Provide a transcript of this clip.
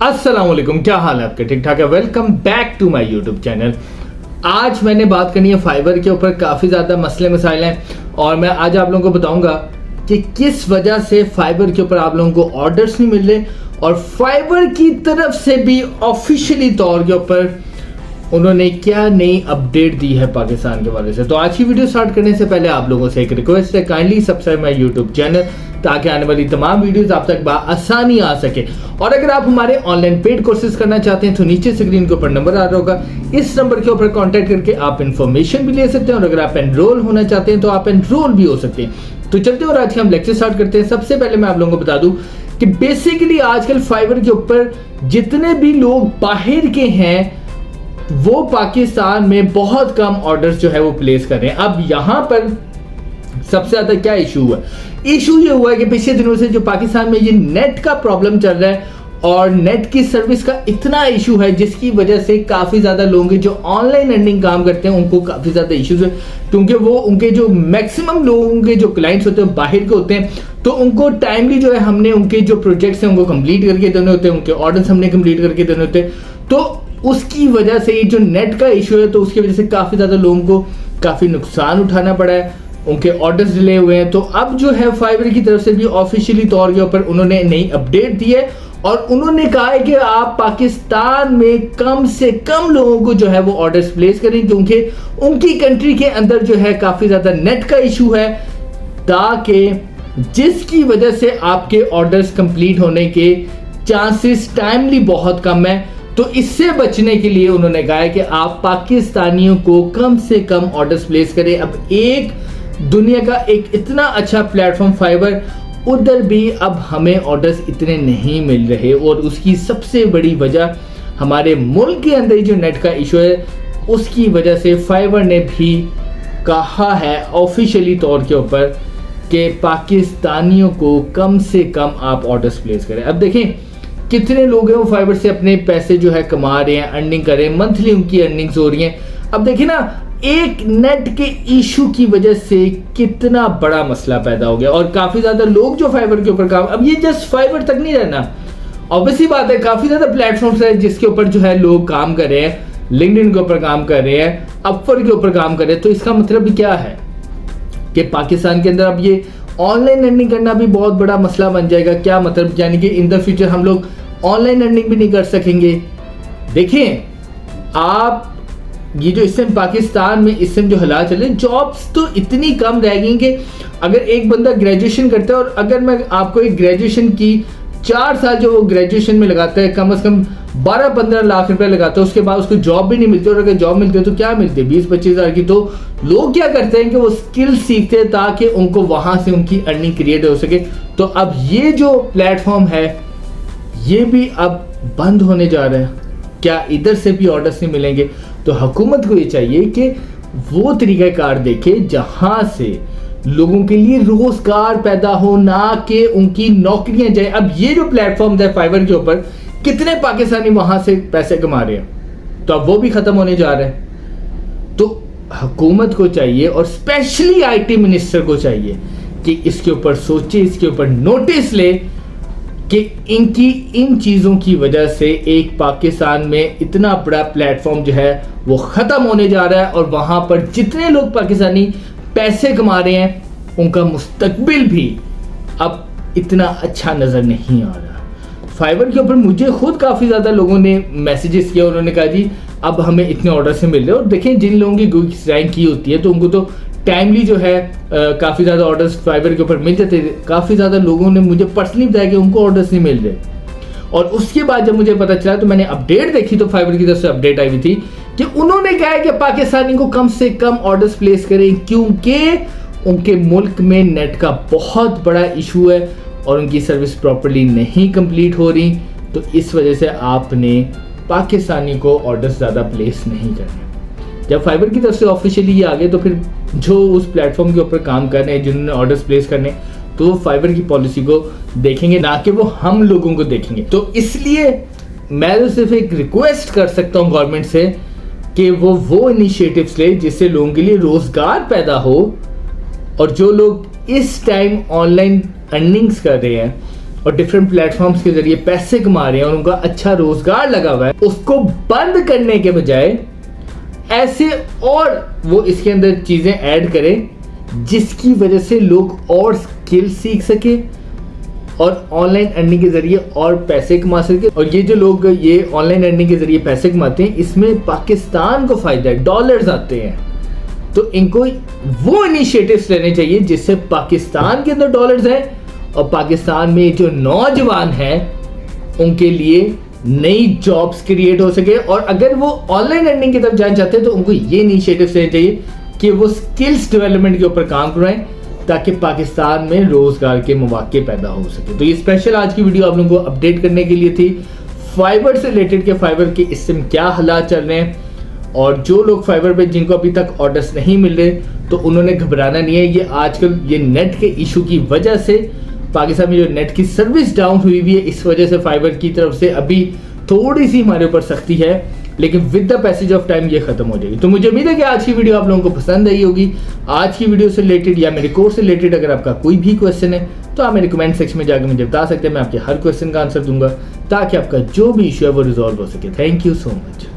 अस्सलाम वालेकुम, क्या हाल है आपके? ठीक ठाक है। Welcome back to my YouTube channel. आज मैंने बात करनी है फाइबर के ऊपर। काफ़ी ज़्यादा मसले मसाइल हैं और मैं आज आप लोगों को बताऊंगा कि किस वजह से फाइबर के ऊपर आप लोगों को ऑर्डर्स नहीं मिल रहे और फाइबर की तरफ से भी ऑफिशियली तौर के ऊपर उन्होंने क्या नई अपडेट दी है पाकिस्तान के बारे से। तो आज की वीडियो स्टार्ट करने से पहले आप लोगों से एक रिक्वेस्ट है, kindly subscribe my YouTube channel ताकि आने वाली तमाम वीडियोस आप तक आसानी आ सके। और अगर आप हमारे ऑनलाइन पेड कोर्सेज करना चाहते हैं तो नीचे स्क्रीन के ऊपर नंबर आ रहा होगा, इस नंबर के ऊपर कांटेक्ट करके आप इन्फॉर्मेशन भी ले सकते हैं और अगर आप एनरोल होना चाहते हैं तो आप एनरोल भी हो सकते हैं। तो चलते हैं और आज के हम लेक्चर स्टार्ट करते हैं। सबसे पहले मैं आप लोगों को बता दूं कि बेसिकली आजकल फाइबर के ऊपर जितने भी लोग बाहर के हैं वो पाकिस्तान में बहुत कम ऑर्डर्स जो है वो प्लेस कर रहे हैं। अब यहां पर सबसे ज्यादा क्या इशू हुआ? इशू ये हुआ है कि पिछले दिनों से जो पाकिस्तान में ये नेट का प्रॉब्लम चल रहा है और नेट की सर्विस का इतना इशू है जिसकी वजह से काफी ज्यादा लोग जो ऑनलाइन अर्निंग काम करते हैं उनको काफी ज्यादा इश्यूज है, क्योंकि वो उनके जो मैक्सिमम लोगों के जो क्लाइंट्स होते हैं बाहर के होते हैं, तो उनको टाइमली जो है हमने उनके जो प्रोजेक्ट्स हैं उनको कंप्लीट करके देने होते हैं, उनके ऑर्डर्स हमने कंप्लीट करके देने होते हैं। तो उसकी वजह से ये जो नेट का इशू है तो उसकी वजह से काफी ज्यादा लोगों को काफी नुकसान उठाना पड़ा है, उनके ऑर्डर्स डिले हुए हैं। तो अब जो है फाइबर की तरफ से भी ऑफिशियली तौर के ऊपर उन्होंने नई अपडेट दी है और उन्होंने कहा है कि आप पाकिस्तान में कम से कम लोगों को जो है वो ऑर्डर्स प्लेस करें, क्योंकि उनकी कंट्री के अंदर जो है काफी ज्यादा नेट का इशू है, ताकि जिसकी वजह से आपके ऑर्डर्स कंप्लीट होने के चांसेस टाइमली बहुत कम है। तो इससे बचने के लिए उन्होंने कहा है कि आप पाकिस्तानियों को कम से कम ऑर्डर्स प्लेस करें। अब एक दुनिया का एक इतना अच्छा प्लेटफॉर्म फाइबर, उधर भी अब हमें ऑर्डर्स इतने नहीं मिल रहे और उसकी सबसे बड़ी वजह हमारे मुल्क के अंदर जो नेट का इशू है उसकी वजह से फाइबर ने भी कहा है ऑफिशियली तौर के ऊपर कि पाकिस्तानियों को कम से कम आप ऑर्डर्स प्लेस करें। अब देखें कितने लोग हैं वो फाइबर से अपने पैसे जो है कमा रहे हैं, अर्निंग कर रहे हैं, मंथली उनकी अर्निंग्स हो रही हैं। अब देखिए ना, एक नेट के इशू की वजह से कितना बड़ा मसला पैदा हो गया और काफी ज्यादा लोग जो फाइबर के ऊपर काम, अब ये जस्ट फाइबर तक नहीं रहना, ऑब्वियसली बात है काफी ज्यादा प्लेटफॉर्म्स है जिसके ऊपर जो है लोग काम कर रहे हैं, लिंक्डइन के ऊपर काम कर रहे हैं, अपवर्क के ऊपर काम कर रहे हैं। तो इसका मतलब क्या है कि पाकिस्तान के अंदर अब ये ऑनलाइन अर्निंग करना भी बहुत बड़ा मसला बन जाएगा। क्या मतलब? यानी कि इन द फ्यूचर हम लोग ऑनलाइन अर्निंग भी नहीं कर सकेंगे। देखिए आप ये जो इस समय पाकिस्तान में इस समय जो हालात चले, जॉब्स तो इतनी कम रह गई कि अगर एक बंदा ग्रेजुएशन करता है और अगर मैं आपको एक ग्रेजुएशन की 4 साल जो वो ग्रेजुएशन में लगाता है, कम से कम 12-15 लाख रुपए लगाता है, उसके बाद उसको जॉब भी नहीं मिलती और अगर जॉब मिलती है तो क्या मिलती है? 20-25 हज़ार की। तो लोग क्या करते हैं कि वो स्किल सीखते हैं ताकि उनको वहां से उनकी अर्निंग क्रिएट हो सके। तो अब ये जो प्लेटफॉर्म है ये भी अब बंद होने जा रहा है। क्या इधर से भी ऑर्डर्स नहीं मिलेंगे? तो हुकूमत को ये चाहिए कि वो तरीक़ाकार देखे जहां से लोगों के लिए रोजगार पैदा हो, ना कि उनकी नौकरियां जाए। अब ये जो प्लेटफॉर्म है फाइबर के ऊपर, कितने पाकिस्तानी वहां से पैसे कमा रहे हैं, तो अब वो भी खत्म होने जा रहे हैं। तो हुकूमत को चाहिए और स्पेशली आईटी मिनिस्टर को चाहिए कि इसके ऊपर सोचे, इसके ऊपर नोटिस ले कि इनकी इन चीज़ों की वजह से एक पाकिस्तान में इतना बड़ा प्लेटफॉर्म जो है वो ख़त्म होने जा रहा है और वहाँ पर जितने लोग पाकिस्तानी पैसे कमा रहे हैं उनका मुस्तकबिल भी अब इतना अच्छा नज़र नहीं आ रहा। फाइबर के ऊपर मुझे खुद काफ़ी ज़्यादा लोगों ने मैसेजेस किया, उन्होंने कहा जी अब हमें इतने ऑर्डर से मिल रहे हैं। और देखें जिन लोगों की रैंक की होती है तो उनको तो टाइमली जो है काफ़ी ज़्यादा ऑर्डर्स फाइबर के ऊपर मिल जाते थे। काफ़ी ज़्यादा लोगों ने मुझे पर्सनली बताया कि उनको ऑर्डर्स नहीं मिल रहे और उसके बाद जब मुझे पता चला तो मैंने अपडेट देखी तो फाइबर की तरफ से अपडेट आई हुई थी कि उन्होंने कहा है कि पाकिस्तानी को कम से कम ऑर्डर्स प्लेस करें, क्योंकि उनके मुल्क में नेट का बहुत बड़ा इशू है और उनकी सर्विस प्रॉपर्ली नहीं कंप्लीट हो रही। तो इस वजह से आपने पाकिस्तानी को ऑर्डर्स ज़्यादा प्लेस नहीं करने। जब फाइबर की तरफ से ऑफिशियली ये आ गए तो फिर जो उस प्लेटफॉर्म के ऊपर काम कर रहे हैं, जिन्होंने ऑर्डर्स प्लेस करने, तो वो फाइबर की पॉलिसी को देखेंगे, ना कि वो हम लोगों को देखेंगे। तो इसलिए मैं तो सिर्फ एक रिक्वेस्ट कर सकता हूँ गवर्नमेंट से कि वो इनिशिएटिव्स ले जिससे लोगों के लिए रोजगार पैदा हो और जो लोग इस टाइम ऑनलाइन अर्निंग्स कर रहे हैं और डिफरेंट प्लेटफॉर्म्स के जरिए पैसे कमा रहे हैं और उनका अच्छा रोजगार लगा हुआ है, उसको बंद करने के बजाय ऐसे और वो इसके अंदर चीजें ऐड करें जिसकी वजह से लोग और स्किल सीख सके और ऑनलाइन अर्निंग के जरिए और पैसे कमा सके। और ये जो लोग ये ऑनलाइन अर्निंग के जरिए पैसे कमाते हैं, इसमें पाकिस्तान को फायदा है, डॉलर्स आते हैं। तो इनको वो इनिशिएटिव्स लेने चाहिए जिससे पाकिस्तान के अंदर डॉलर्स है और पाकिस्तान में जो नौजवान हैं उनके लिए नई जॉब्स क्रिएट हो सके। और अगर वो ऑनलाइन अर्निंग की तरफ जाना चाहते हैं तो उनको ये इनिशिएटिव्स लेने चाहिए कि वो स्किल्स डेवलपमेंट के ऊपर काम करवाएं ताकि पाकिस्तान में रोजगार के मौके पैदा हो सके। तो ये स्पेशल आज की वीडियो आप लोगों को अपडेट करने के लिए थी, फाइबर से रिलेटेड के फाइबर के इस समय क्या हालात चल रहे हैं। और जो लोग फाइबर पे जिनको अभी तक ऑर्डर्स नहीं मिल रहे तो उन्होंने घबराना नहीं है। ये आजकल ये नेट के इशू की वजह से पाकिस्तान में जो नेट की सर्विस डाउन हुई है, इस वजह से फाइबर की तरफ से अभी थोड़ी सी हमारे ऊपर सख्ती है, लेकिन with the passage of time ये खत्म हो जाएगी। तो मुझे उम्मीद है कि आज की वीडियो आप लोगों को पसंद आई होगी। आज की वीडियो से रिलेटेड या मेरे कोर्स से रिलेटेड अगर आपका कोई भी क्वेश्चन है तो आप मेरे कमेंट सेक्शन में जाकर मुझे बता सकते हैं, मैं आपके हर क्वेश्चन का आंसर दूंगा ताकि आपका जो भी इशू है वो रिजॉल्व हो सके। Thank you so much.